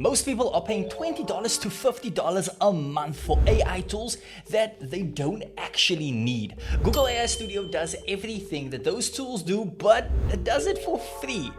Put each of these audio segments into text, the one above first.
Most people are paying $20 to $50 a month for AI tools that they don't actually need. Google AI Studio does everything that those tools do, but it does it for free.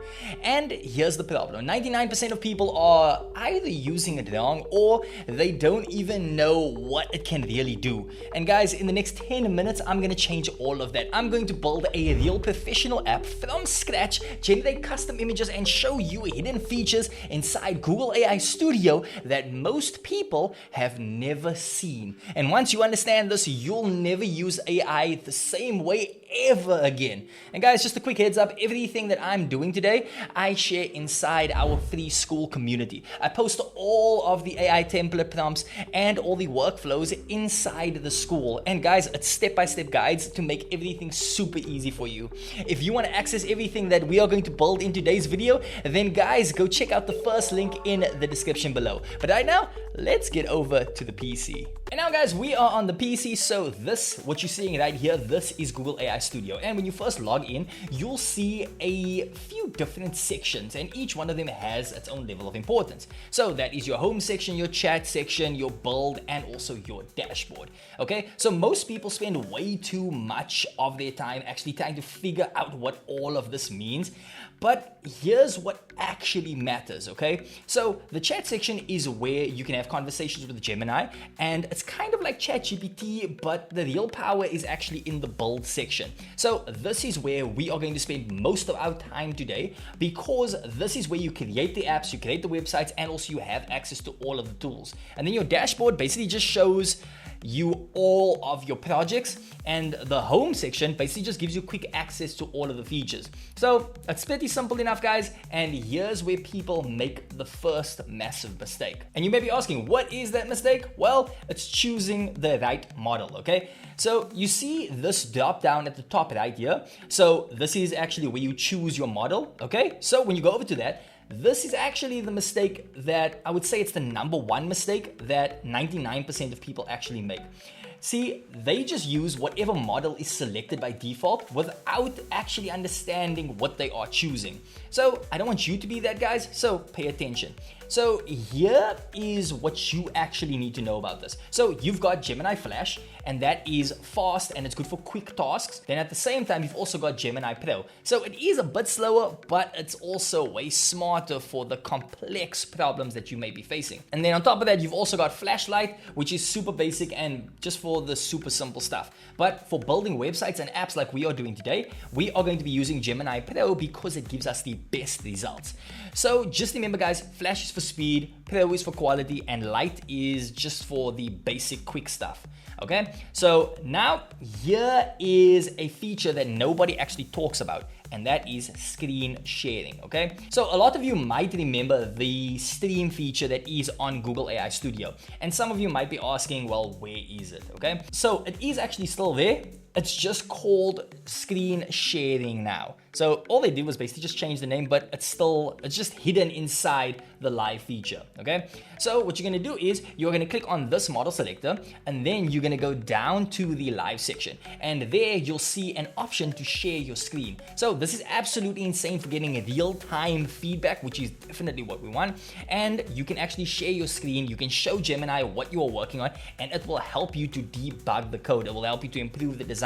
And here's the problem. 99% of people are either using it wrong or they don't even know what it can really do. And guys, in the next 10 minutes, I'm going to change all of that. I'm going to build a real professional app from scratch, generate custom images, and show you hidden features inside Google AI Studio that most people have never seen. And once you understand this, you'll never use AI the same way ever again. And guys, just a quick heads up, everything that I'm doing today, I share inside our free school community. I post all of the AI template prompts and all the workflows inside the school. And guys, it's step-by-step guides to make everything super easy for you. If you want to access everything that we are going to build in today's video, then guys, go check out the first link in the description below. But right now, let's get over to the PC. And now guys, we are on the PC, so what you're seeing right here, this is Google AI Studio. And when you first log in, you'll see a few different sections, and each one of them has its own level of importance. So that is your home section, your chat section, your build, and also your dashboard. Okay, so most people spend way too much of their time actually trying to figure out what all of this means. But here's what actually matters, okay? So the chat section is where you can have conversations with Gemini, and it's kind of like ChatGPT, but the real power is actually in the build section. So this is where we are going to spend most of our time today, because this is where you create the apps, you create the websites, and also you have access to all of the tools. And then your dashboard basically just shows you all of your projects, and the home section basically just gives you quick access to all of the features. So it's pretty simple enough, guys, and here's where people make the first massive mistake. And you may be asking, what is that mistake? Well, it's choosing the right model, okay? So you see this drop down at the top right here. So this is actually where you choose your model, okay? So when you go over to that, this is actually the mistake that I would say it's the number one mistake that 99% of people actually make. See, they just use whatever model is selected by default without actually understanding what they are choosing. So I don't want you to be that, guys, so pay attention. So here is what you actually need to know about this. So you've got Gemini Flash, and that is fast and it's good for quick tasks. Then at the same time, you've also got Gemini Pro. So it is a bit slower, but it's also way smarter for the complex problems that you may be facing. And then on top of that, you've also got Flashlight, which is super basic and just for the super simple stuff. But for building websites and apps like we are doing today, we are going to be using Gemini Pro because it gives us the best results. So just remember, guys, Flash is for speed, Pro is for quality, and Light is just for the basic quick stuff. Okay, so now here is a feature that nobody actually talks about, and that is screen sharing, okay? So a lot of you might remember the stream feature that is on Google AI Studio, and some of you might be asking, well, where is it, okay? So it is actually still there. It's just called screen sharing now. So all they did was basically just change the name, but it's just hidden inside the live feature, okay? So what you're gonna do is you're gonna click on this model selector, and then you're gonna go down to the live section, and there you'll see an option to share your screen. So this is absolutely insane for getting a real-time feedback, which is definitely what we want. And you can actually share your screen, you can show Gemini what you are working on, and it will help you to debug the code. It will help you to improve the designs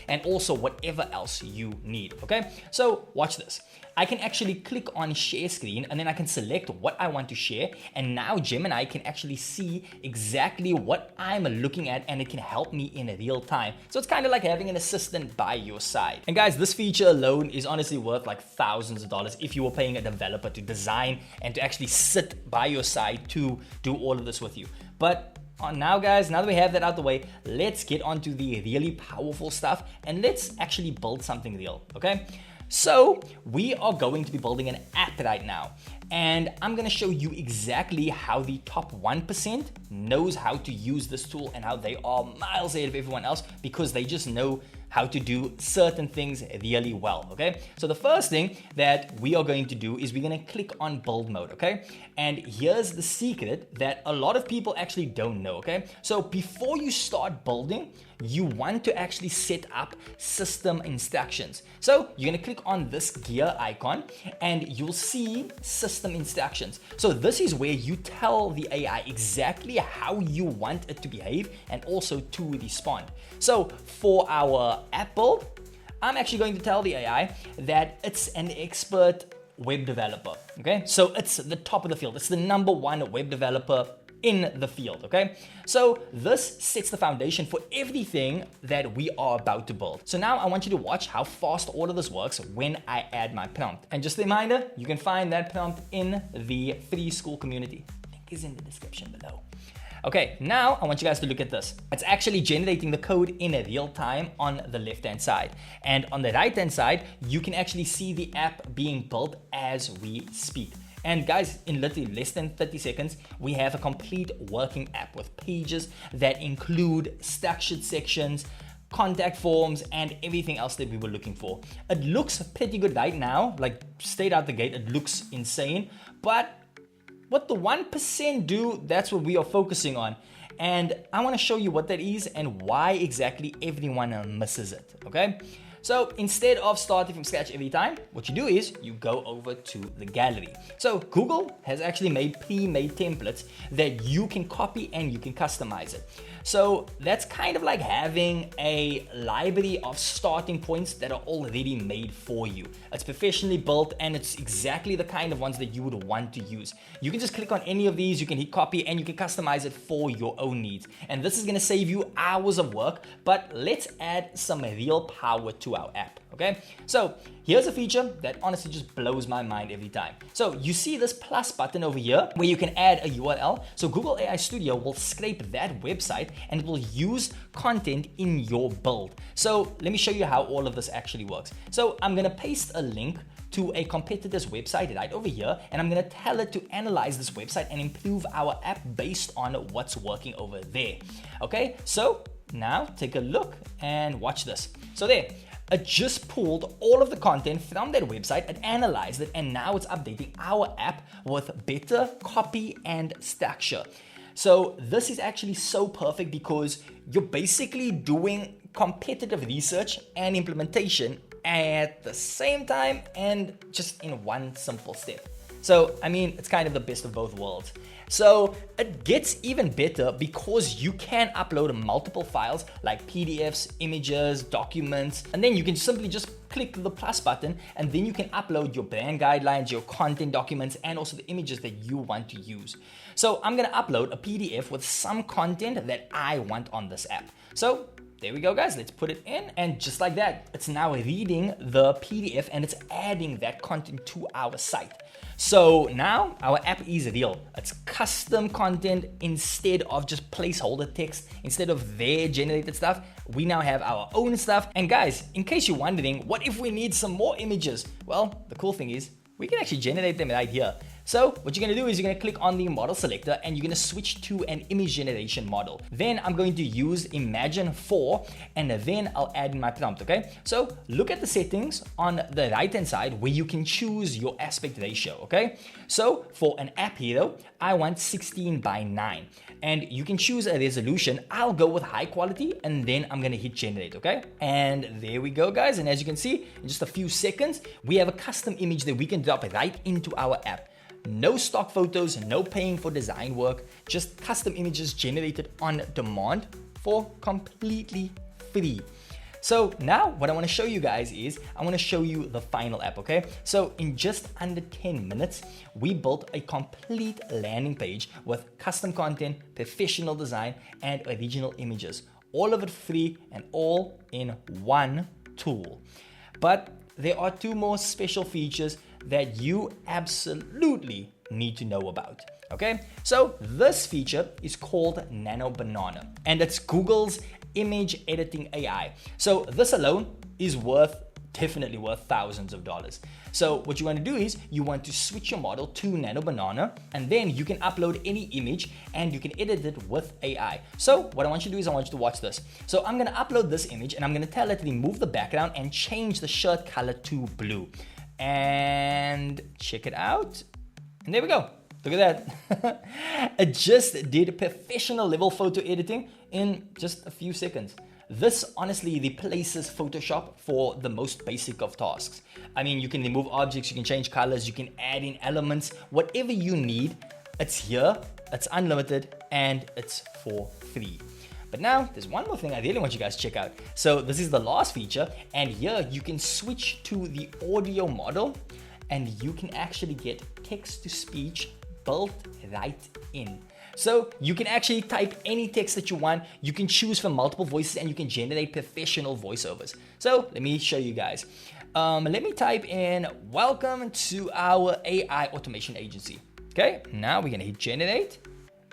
and also whatever else you need, okay? So watch this. I can actually click on share screen, and then I can select what I want to share, and now Gemini can actually see exactly what I'm looking at, and it can help me in real time. So it's kind of like having an assistant by your side. And guys, this feature alone is honestly worth like thousands of dollars if you were paying a developer to design and to actually sit by your side to do all of this with you. But now guys, now that we have that out the way, let's get on to the really powerful stuff, and let's actually build something real, okay? So we are going to be building an app right now, and I'm going to show you exactly how the top 1% knows how to use this tool and how they are miles ahead of everyone else because they just know how to do certain things really well, okay? So the first thing that we are going to do is we're going to click on build mode, okay? And here's the secret that a lot of people actually don't know, okay? So before you start building, you want to actually set up system instructions. So you're going to click on this gear icon and you'll see system instructions. So this is where you tell the AI exactly how you want it to behave and also to respond. So for our app build, I'm actually going to tell the AI that it's an expert web developer. Okay, so it's the top of the field. It's the #1 web developer in the field. Okay, so this sets the foundation for everything that we are about to build. So now I want you to watch how fast all of this works when I add my prompt. And just a reminder, you can find that prompt in the free school community. Link is in the description below. Okay, now I want you guys to look at this. It's actually generating the code in real time on the left-hand side. And on the right-hand side, you can actually see the app being built as we speak. And guys, in literally less than 30 seconds, we have a complete working app with pages that include structured sections, contact forms, and everything else that we were looking for. It looks pretty good right now, like straight out the gate, it looks insane, but what the 1% do, that's what we are focusing on. And I want to show you what that is and why exactly everyone misses it, okay? So instead of starting from scratch every time, what you do is you go over to the gallery. So Google has actually made pre-made templates that you can copy and you can customize it. So that's kind of like having a library of starting points that are already made for you. It's professionally built and it's exactly the kind of ones that you would want to use. You can just click on any of these, you can hit copy and you can customize it for your own needs. And this is going to save you hours of work, but let's add some real power to our app. Okay, so here's a feature that honestly just blows my mind every time. So you see this plus button over here where you can add a URL. So Google AI Studio will scrape that website and it will use content in your build. So let me show you how all of this actually works. So I'm going to paste a link to a competitor's website right over here, and I'm going to tell it to analyze this website and improve our app based on what's working over there. Okay, so now take a look and watch this. So there, it just pulled all of the content from that website, it analyzed it, and now it's updating our app with better copy and structure. So this is actually so perfect because you're basically doing competitive research and implementation at the same time and just in one simple step. So, I mean, it's kind of the best of both worlds. So it gets even better because you can upload multiple files like PDFs, images, documents, and then you can simply just click the plus button and then you can upload your brand guidelines, your content documents, and also the images that you want to use. So I'm gonna upload a PDF with some content that I want on this app. So there we go, guys. Let's put it in. And just like that, it's now reading the PDF and it's adding that content to our site. So now our app is real. It's custom content instead of just placeholder text. Instead of their generated stuff, we now have our own stuff. And guys, in case you're wondering, what if we need some more images? Well, the cool thing is we can actually generate them right here. So what you're going to do is you're going to click on the model selector and you're going to switch to an image generation model. Then I'm going to use Imagine 4 and then I'll add in my prompt, okay? So look at the settings on the right hand side where you can choose your aspect ratio, okay? So for an app hero, I want 16:9 and you can choose a resolution. I'll go with high quality and then I'm going to hit generate, okay? And there we go, guys. And as you can see, in just a few seconds, we have a custom image that we can drop right into our app. No stock photos, no paying for design work, just custom images generated on demand for completely free. So now what I want to show you guys is I want to show you the final app, okay? So in just under 10 minutes, we built a complete landing page with custom content, professional design, and original images. All of it free and all in one tool. But there are two more special features that you absolutely need to know about. Okay, so this feature is called Nano Banana and it's Google's image editing AI. So this alone is definitely worth thousands of dollars. So what you want to do is you want to switch your model to Nano Banana and then you can upload any image and you can edit it with AI. So what I want you to do is I want you to watch this. So I'm going to upload this image and I'm going to tell it to remove the background and change the shirt color to blue. And check it out. And there we go. Look at that. It just did professional level photo editing in just a few seconds. this honestly replaces Photoshop for the most basic of tasks. I mean, you can remove objects, you can change colors, you can add in elements, whatever you need, it's here, it's unlimited, and it's for free. But now, there's one more thing I really want you guys to check out. So this is the last feature, and here you can switch to the audio model, and you can actually get text-to-speech built right in. So you can actually type any text that you want, you can choose from multiple voices, and you can generate professional voiceovers. So let me show you guys. Let me type in, welcome to our AI automation agency. Okay, now we're gonna hit generate,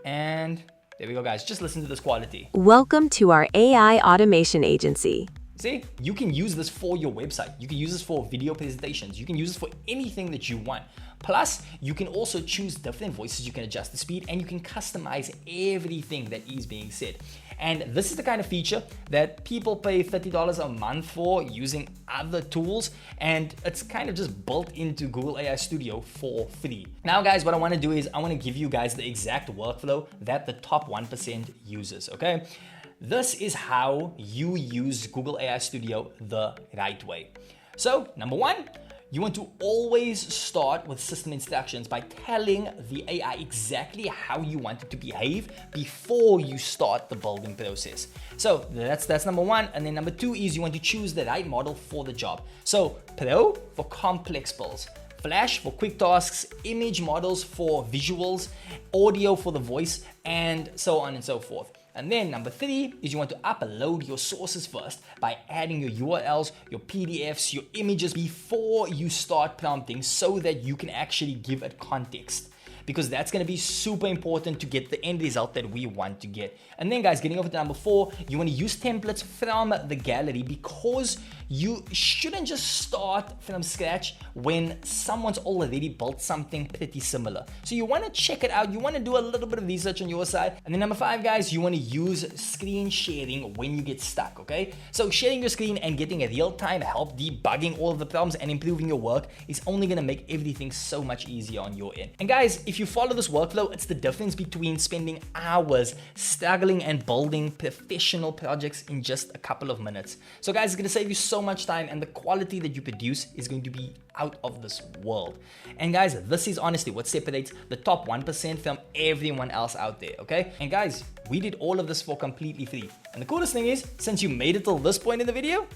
and there we go, guys. Just listen to this quality. Welcome to our AI automation agency. See, you can use this for your website. You can use this for video presentations. You can use this for anything that you want. Plus, you can also choose different voices. You can adjust the speed and you can customize everything that is being said. And this is the kind of feature that people pay $30 a month for using other tools. And it's kind of just built into Google AI Studio for free. Now, guys, what I want to do is I want to give you guys the exact workflow that the top 1% uses, okay? This is how you use Google AI Studio the right way. So, number one, you want to always start with system instructions by telling the AI exactly how you want it to behave before you start the building process. So that's number one. And then number two is you want to choose the right model for the job. So Pro for complex builds, Flash for quick tasks, image models for visuals, audio for the voice, and so on and so forth. And then number three is you want to upload your sources first by adding your URLs, your PDFs, your images before you start prompting so that you can actually give it context. Because that's going to be super important to get the end result that we want to get. And then guys, getting over to number four, you want to use templates from the gallery because you shouldn't just start from scratch when someone's already built something pretty similar. So you want to check it out. You want to do a little bit of research on your side. And then number five, guys, you want to use screen sharing when you get stuck, okay? So sharing your screen and getting a real-time help debugging all of the problems and improving your work is only going to make everything so much easier on your end. And guys, if you follow this workflow, it's the difference between spending hours struggling and building professional projects in just a couple of minutes. So guys, it's going to save you so much time and the quality that you produce is going to be out of this world. And guys, this is honestly what separates the top 1% from everyone else out there, okay? And guys, we did all of this for completely free. And the coolest thing is, since you made it till this point in the video,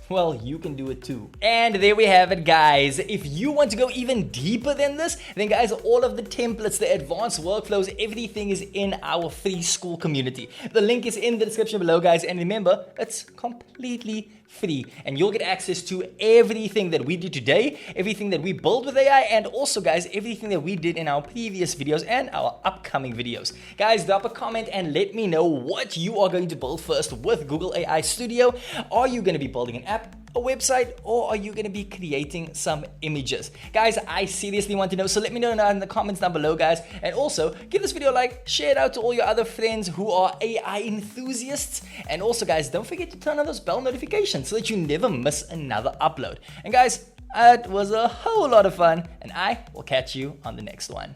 well, you can do it too. And there we have it, guys. If you want to go even deeper than this, then guys, all of the templates, the advanced workflows, everything is in our free school community. The link is in the description below, guys. And remember, it's completely free. And you'll get access to everything that we did today, everything that we built with AI, and also, guys, everything that we did in our previous videos and our upcoming videos. Guys, drop a comment and let me know what you are going to build first with Google AI Studio. Are you going to be building an app, a website, or are you going to be creating some images? Guys, I seriously want to know, so let me know in the comments down below, guys. And also, give this video a like, share it out to all your other friends who are AI enthusiasts. And also, guys, don't forget to turn on those bell notifications so that you never miss another upload. And guys, it was a whole lot of fun, and I will catch you on the next one.